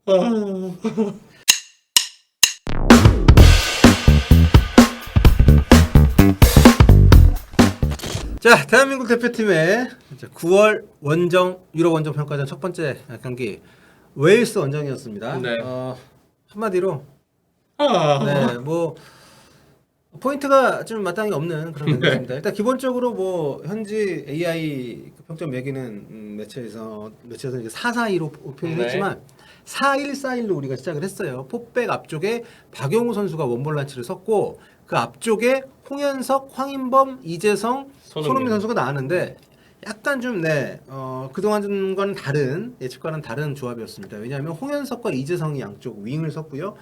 자, 대한민국 대표팀의 9월 유럽 원정 평가전 첫 번째 경기 웨일스 원정이었습니다. 네. 한마디로 네, 뭐 포인트가 좀 마땅히 없는 그런 경기입니다. 일단 기본적으로 뭐 현지 AI 평점 매기는 매체에서 이제 4-4-2로 표현했지만 4-1-4-1로 우리가 시작을 했어요. 포백 앞쪽에 박용우 선수가 원볼란치를 섰고 그 앞쪽에 홍현석, 황인범, 이재성, 손흥민 선수가 나왔는데 약간 좀 그동안과는 다른 예측과는 다른 조합이었습니다. 왜냐하면 홍현석과 이재성이 양쪽 윙을 섰고요.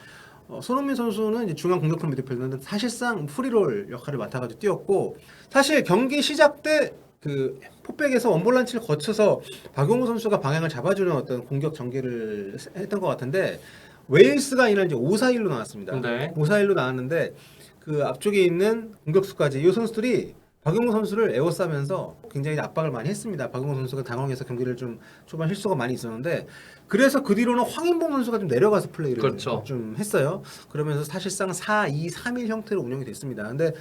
손흥민 선수는 이제 중앙 공격형 미드필더인데 사실상 프리롤 역할을 맡아가지고 뛰었고 사실 경기 시작 때 그 포백에서 원볼란치를 거쳐서 박용우 선수가 방향을 잡아주는 어떤 공격 전개를 했던 것 같은데 웨일스가 이날 이제 5-4-1로 나왔습니다. 네. 5-4-1로 나왔는데 그 앞쪽에 있는 공격수까지 이 선수들이 박용우 선수를 에워싸면서 굉장히 압박을 많이 했습니다. 박용우 선수가 당황해서 경기를 좀 초반 실수가 많이 있었는데 그래서 그 뒤로는 황인범 선수가 좀 내려가서 플레이를 그렇죠. 좀 했어요. 그러면서 사실상 4-2-3-1 형태로 운영이 됐습니다. 근데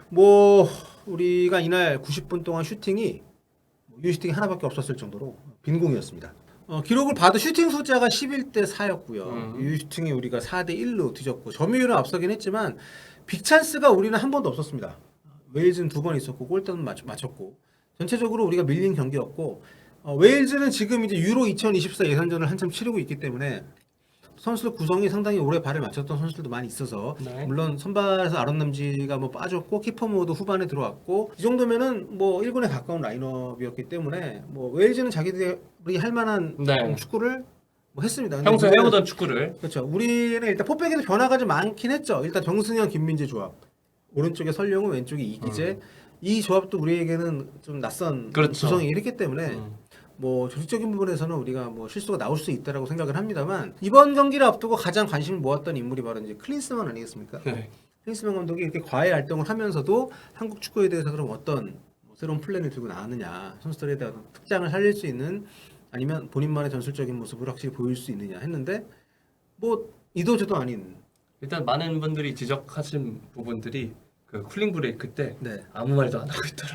뭐 우리가 이날 90분 동안 슈팅이 유슈팅이 하나밖에 없었을 정도로 빈공이었습니다. 기록을 봐도 슈팅 숫자가 11-4였고요. 유슈팅이 우리가 4-1로 뒤졌고 점유율은 앞서긴 했지만 빅찬스가 우리는 한 번도 없었습니다. 웨일즈는 2번 있었고 골대는 맞췄고 전체적으로 우리가 밀린 경기였고 웨일즈는 지금 이제 유로 2024 예선전을 한참 치르고 있기 때문에 선수들 구성이 상당히 오래 발을 맞췄던 선수들도 많이 있어서 물론 선발에서 아론 람지가 뭐 빠졌고 키퍼 모드 후반에 들어왔고 이 정도면은 뭐 1군에 가까운 라인업이었기 때문에 뭐 웨일즈는 자기들이 할 만한 축구를 뭐 했습니다. 평소에 해오던 축구를. 그렇죠. 우리는 일단 포백에도 변화가 좀 많긴 했죠. 일단 정승현, 김민재 조합. 오른쪽에 설령우, 왼쪽에 이기재. 이 조합도 우리에게는 좀 낯선 구성이 있기 때문에 뭐 조직적인 부분에서는 우리가 뭐 실수가 나올 수 있다라고 생각을 합니다만 이번 경기를 앞두고 가장 관심을 모았던 인물이 바로 이제 클린스만 아니겠습니까? 클린스만 감독이 이렇게 과외 활동을 하면서도 한국 축구에 대해서 그럼 어떤 뭐 새로운 플랜을 들고 나왔느냐, 선수들에 대한 특장을 살릴 수 있는 아니면 본인만의 전술적인 모습을 확실히 보일 수 있느냐 했는데 뭐 이도저도 아닌. 일단 많은 분들이 지적하신 부분들이 그 쿨링 브레이크 때 아무 말도 안 하고 있더라.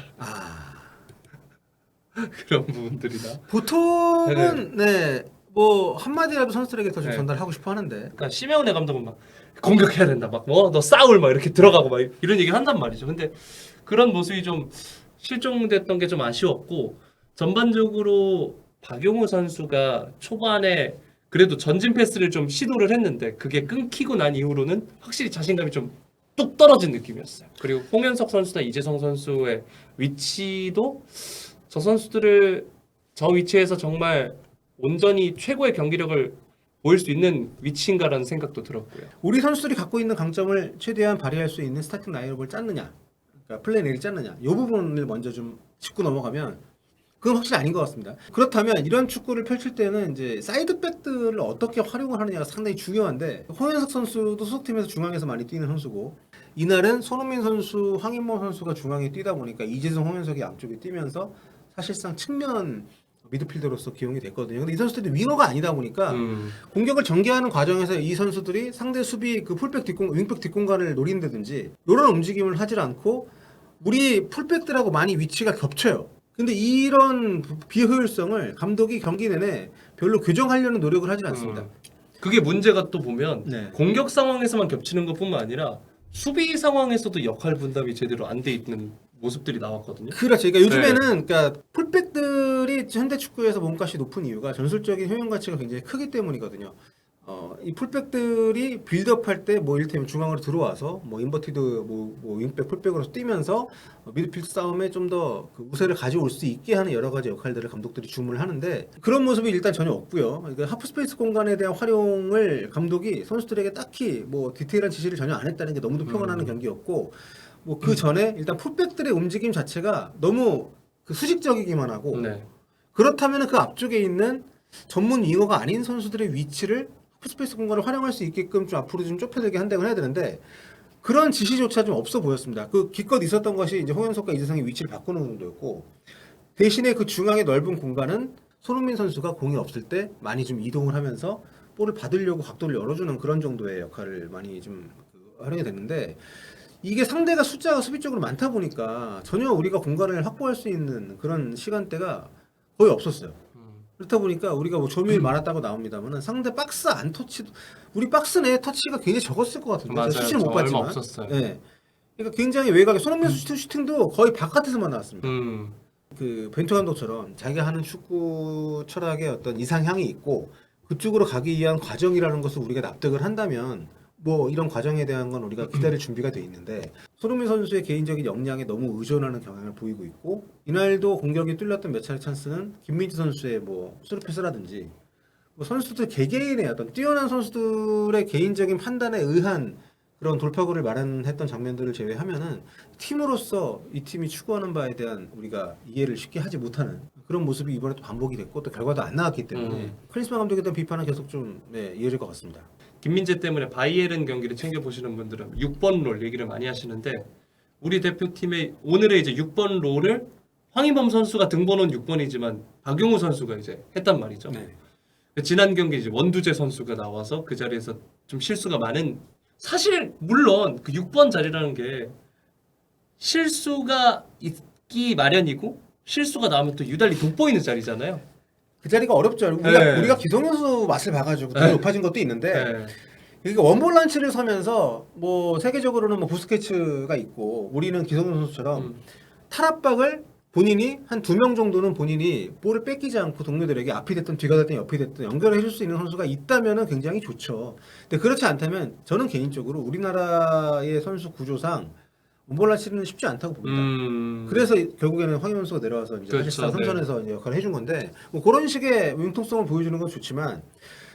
그런 부분들이다. 보통은 뭐 한마디라도 선수들에게 더 좀 전달하고 싶어 하는데. 그러니까 시메오네 감독은 막 공격해야 된다, 막 뭐 너 싸울 막 이렇게 들어가고 막 이런 얘기 한단 말이죠. 근데 그런 모습이 좀 실종됐던 게 좀 아쉬웠고 전반적으로 박용우 선수가 초반에 그래도 전진 패스를 좀 시도를 했는데 그게 끊기고 난 이후로는 확실히 자신감이 좀 뚝 떨어진 느낌이었어요. 그리고 홍현석 선수나 이재성 선수의 위치도 저 선수들을 저 위치에서 정말 온전히 최고의 경기력을 보일 수 있는 위치인가라는 생각도 들었고요. 우리 선수들이 갖고 있는 강점을 최대한 발휘할 수 있는 스타팅 라인업을 짰느냐, 그러니까 플랜 A를 짰느냐, 이 부분을 먼저 좀 짚고 넘어가면 그건 확실히 아닌 것 같습니다. 그렇다면 이런 축구를 펼칠 때는 이제 사이드백들을 어떻게 활용을 하느냐가 상당히 중요한데 홍현석 선수도 소속팀에서 중앙에서 많이 뛰는 선수고 이날은 손흥민 선수, 황인범 선수가 중앙에 뛰다 보니까 이재성, 홍현석이 양쪽에 뛰면서 사실상 측면 미드필더로서 기용이 됐거든요. 근데 이 선수들이 윙어가 아니다 보니까 공격을 전개하는 과정에서 이 선수들이 상대 수비 그 풀백 윙백 뒷공간을 노린다든지 이런 움직임을 하질 않고 우리 풀백들하고 많이 위치가 겹쳐요. 근데 이런 비효율성을 감독이 경기 내내 별로 교정하려는 노력을 하질 않습니다. 그게 문제가 또 보면 공격 상황에서만 겹치는 것뿐만 아니라 수비 상황에서도 역할 분담이 제대로 안 돼 있는 모습들이 나왔거든요. 그렇죠. 그러니까 요즘에는 그러니까 풀백들이 현대 축구에서 몸값이 높은 이유가 전술적인 효용 가치가 굉장히 크기 때문이거든요. 이 풀백들이 빌드업할 때 뭐 이를테면 중앙으로 들어와서 뭐 인버티드 뭐 윙백 풀백으로 뛰면서 미드필드 싸움에 좀 더 그 우세를 가져올 수 있게 하는 여러 가지 역할들을 감독들이 주문을 하는데 그런 모습이 일단 전혀 없고요. 그러니까 하프 스페이스 공간에 대한 활용을 감독이 선수들에게 딱히 뭐 디테일한 지시를 전혀 안 했다는 게 너무도 표현하는 경기였고 뭐 그 전에 일단 풀백들의 움직임 자체가 너무 그 수직적이기만 하고 그렇다면 그 앞쪽에 있는 전문 윙어가 아닌 선수들의 위치를 스페이스 공간을 활용할 수 있게끔 좀 앞으로 좀 좁혀들게 한다고 해야 되는데 그런 지시조차 좀 없어 보였습니다. 그 기껏 있었던 것이 이제 홍현석과 이재성의 위치를 바꾸는 정도였고 대신에 그 중앙의 넓은 공간은 손흥민 선수가 공이 없을 때 많이 좀 이동을 하면서 볼을 받으려고 각도를 열어주는 그런 정도의 역할을 많이 좀 활용이 됐는데 이게 상대가 숫자가 수비적으로 많다 보니까 전혀 우리가 공간을 확보할 수 있는 그런 시간대가 거의 없었어요. 그렇다 보니까 우리가 뭐 점유율 많았다고 나옵니다만은 상대 박스 안 터치도 우리 박스 내 터치가 굉장히 적었을 것 같은데 맞아요. 수치를 못 저 얼마 봤지만 없었어요. 네. 그러니까 굉장히 외곽에 손흥민 슈팅도 거의 바깥에서만 나왔습니다. 음. 그 벤투 감독처럼 자기가 하는 축구 철학에 어떤 이상향이 있고 그쪽으로 가기 위한 과정이라는 것을 우리가 납득을 한다면 뭐 이런 과정에 대한 건 우리가 기다릴 준비가 돼 있는데 손흥민 선수의 개인적인 역량에 너무 의존하는 경향을 보이고 있고 이날도 공격이 뚫렸던 몇 차례 찬스는 김민재 선수의 뭐 스루패스라든지 뭐 선수들 개개인의 어떤 뛰어난 선수들의 개인적인 판단에 의한 그런 돌파구를 마련했던 장면들을 제외하면은 팀으로서 이 팀이 추구하는 바에 대한 우리가 이해를 쉽게 하지 못하는 그런 모습이 이번에 또 반복이 됐고 또 결과도 안 나왔기 때문에 클린스만 감독에 대한 비판은 계속 좀 이어질 것 같습니다. 김민재 때문에 바이에른 경기를 챙겨 보시는 분들은 6번 롤 얘기를 많이 하시는데 우리 대표팀의 오늘의 이제 6번 롤을 황희범 선수가 등번호는 6번이지만 박용우 선수가 이제 했단 말이죠. 네. 지난 경기 이제 원두재 선수가 나와서 그 자리에서 좀 실수가 많은 사실 물론 그 6번 자리라는 게 실수가 있기 마련이고 실수가 나오면 또 유달리 돋보이는 자리잖아요. 그 자리가 어렵죠. 우리가 기성선수 맛을 봐가지고 더 높아진 것도 있는데 그러니까 원볼란치를 서면서 뭐 세계적으로는 뭐 부스케츠가 있고 우리는 기성용 선수처럼 탈압박을 본인이 한 2명 정도는 본인이 볼을 뺏기지 않고 동료들에게 앞이 됐든 뒤가 됐든 옆이 됐든 연결을 해줄 수 있는 선수가 있다면은 굉장히 좋죠. 근데 그렇지 않다면 저는 개인적으로 우리나라의 선수 구조상 원볼란치는 쉽지 않다고 봅니다. 그래서 결국에는 황희범 선수가 내려와서 이제 그렇죠, 사실상 삼선에서 이제 역할을 해준 건데 뭐 그런 식의 융통성을 보여주는 건 좋지만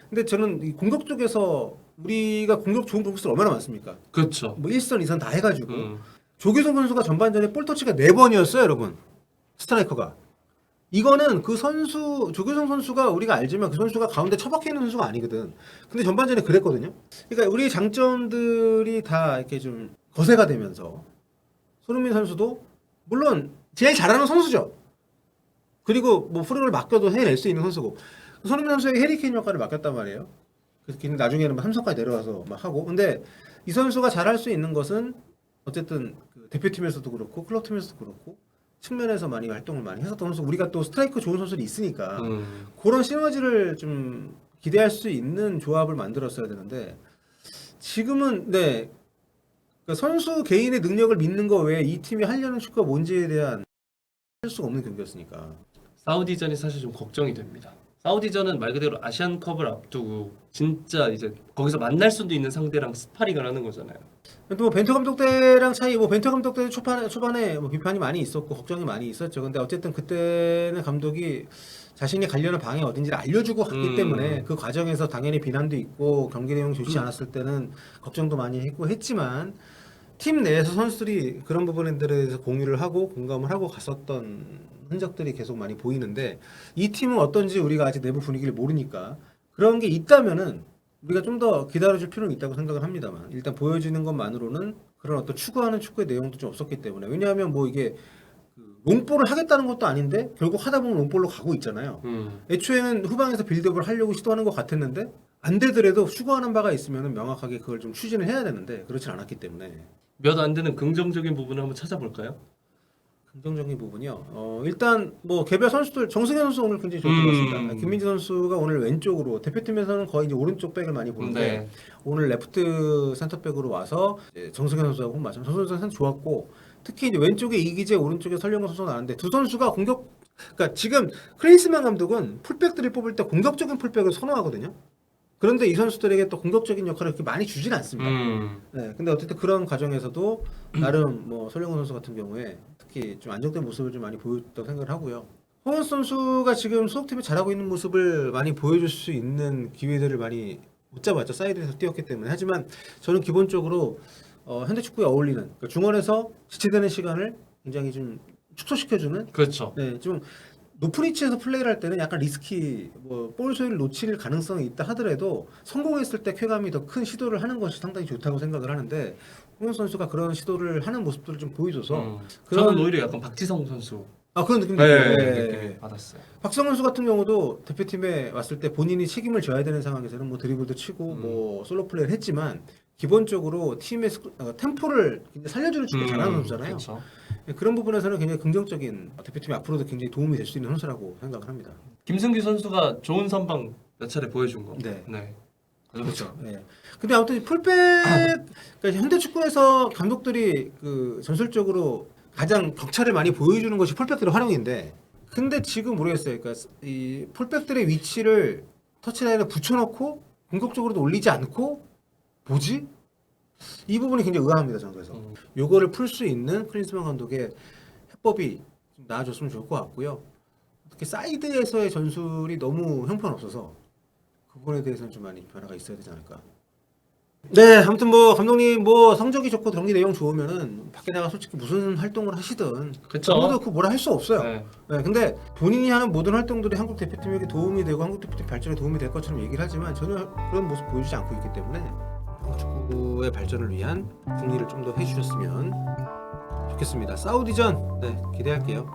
근데 저는 이 공격 쪽에서 우리가 공격 좋은 공격수들 얼마나 많습니까? 그렇죠. 뭐 1선, 2선 다 해가지고 조규성 선수가 전반전에 볼 터치가 4번이었어요, 여러분. 스트라이커가. 이거는 그 선수 조규성 선수가 우리가 알지만 그 선수가 가운데 처박혀 있는 선수가 아니거든. 근데 전반전에 그랬거든요. 그러니까 우리의 장점들이 다 이렇게 좀 거세가 되면서 손흥민 선수도 물론 제일 잘하는 선수죠. 그리고 뭐 프로를 맡겨도 해낼 수 있는 선수고 손흥민 선수에게 해리케인 역할을 맡겼단 말이에요. 그래서 나중에는 막 삼성까지 내려와서 막 하고 근데 이 선수가 잘할 수 있는 것은 어쨌든 그 대표팀에서도 그렇고 클럽팀에서도 그렇고 측면에서 많이 활동을 많이 했었던 선수 우리가 또 스트라이커 좋은 선수들이 있으니까 그런 시너지를 좀 기대할 수 있는 조합을 만들었어야 되는데 지금은 그러니까 선수 개인의 능력을 믿는 거 외에 이 팀이 하려는 축구가 뭔지에 대한 할 수가 없는 경기였으니까. 사우디전이 사실 좀 걱정이 됩니다. 사우디전은 말 그대로 아시안컵을 앞두고 진짜 이제 거기서 만날 수도 있는 상대랑 스파링을 하는 거잖아요. 또 뭐 벤투 감독 때랑 차이 뭐 벤투 감독 때 초반에 뭐 비판이 많이 있었고 걱정이 많이 있었죠. 근데 어쨌든 그때는 감독이 자신이 가려는 방이 어딘지를 알려주고 갔기 때문에 그 과정에서 당연히 비난도 있고 경기 내용 좋지 않았을 때는 걱정도 많이 했고 했지만 팀 내에서 선수들이 그런 부분에 대해서 공유를 하고 공감을 하고 갔었던 흔적들이 계속 많이 보이는데 이 팀은 어떤지 우리가 아직 내부 분위기를 모르니까 그런 게 있다면은 우리가 좀 더 기다려줄 필요는 있다고 생각을 합니다만 일단 보여지는 것만으로는 그런 어떤 추구하는 축구의 내용도 좀 없었기 때문에 왜냐하면 뭐 이게 그 롱볼을 하겠다는 것도 아닌데 결국 하다 보면 롱볼로 가고 있잖아요. 애초에는 후방에서 빌드업을 하려고 시도하는 것 같았는데 안 되더라도 추구하는 바가 있으면 명확하게 그걸 좀 추진을 해야 되는데 그렇진 않았기 때문에 몇 안 되는 긍정적인 부분을 한번 찾아볼까요? 긍정적인 부분이요. 일단 뭐 개별 선수들 정승현 선수 오늘 굉장히 좋게 봤습니다. 김민재 선수가 오늘 왼쪽으로 대표팀에서는 거의 이제 오른쪽 백을 많이 보는데 오늘 레프트 센터백으로 와서 이제 정승현 선수하고 맞죠. 정승현 선수 좋았고 특히 이제 왼쪽에 이기재 오른쪽에 설령호 선수가 나왔는데 두 선수가 그러니까 지금 클린스만 감독은 풀백들을 뽑을 때 공격적인 풀백을 선호하거든요. 그런데 이 선수들에게 또 공격적인 역할을 그렇게 많이 주진 않습니다. 네, 근데 어쨌든 그런 과정에서도 나름 뭐 설령호 선수 같은 경우에 특히 좀 안정된 모습을 좀 많이 보였다고 생각을 하고요. 홍원 선수가 지금 소속팀에 잘하고 있는 모습을 많이 보여줄 수 있는 기회들을 많이 못 잡았죠. 사이드에서 뛰었기 때문에. 하지만 저는 기본적으로 현대 축구에 어울리는 그러니까 중원에서 지체되는 시간을 굉장히 좀 축소시켜주는 그렇죠. 네, 좀 높은 위치에서 플레이를 할 때는 약간 리스키, 볼 소유를 놓칠 가능성이 있다 하더라도 성공했을 때 쾌감이 더 큰 시도를 하는 것이 상당히 좋다고 생각을 하는데 홍현 선수가 그런 시도를 하는 모습들을 좀 보여줘서 저는 오히려 약간 박지성 선수 그런 느낌도 네, 있고. 느낌이 받았어요. 박성훈 선수 같은 경우도 대표팀에 왔을 때 본인이 책임을 져야 되는 상황에서는 뭐 드리블도 치고 뭐 솔로 플레이를 했지만 기본적으로 팀의 템포를 굉장히 살려주는 축구 잘하는 선수잖아요. 그렇죠. 그런 부분에서는 굉장히 긍정적인 대표팀 앞으로도 굉장히 도움이 될 수 있는 선수라고 생각을 합니다. 김승규 선수가 좋은 선방 몇 차례 보여준 거. 네. 네. 그렇죠. 예. 근데 아무튼 풀백 그러니까 현대 축구에서 감독들이 그 전술적으로 가장 격차를 많이 보여주는 것이 풀백들의 활용인데, 근데 지금 모르겠어요. 그러니까 이 풀백들의 위치를 터치라인에 붙여놓고 공격적으로도 올리지 않고 뭐지? 이 부분이 굉장히 의아합니다. 저는 그래서 요거를 풀 수 있는 클린스만 감독의 해법이 좀 나아졌으면 좋을 것 같고요. 특히 사이드에서의 전술이 너무 형편없어서 그 부분에 대해서는 좀 많이 변화가 있어야 되지 않을까. 네, 아무튼 뭐 감독님 뭐 성적이 좋고 경기 내용 좋으면은 밖에 나가 솔직히 무슨 활동을 하시든 그쵸. 아무도 그 뭐라 할 수 없어요. 네. 네, 근데 본인이 하는 모든 활동들이 한국 대표팀에게 도움이 되고 한국 대표팀 발전에 도움이 될 것처럼 얘기를 하지만 전혀 그런 모습 보여주지 않고 있기 때문에 한국 축구의 발전을 위한 국리를 좀 더 해주셨으면 좋겠습니다. 사우디전 네 기대할게요.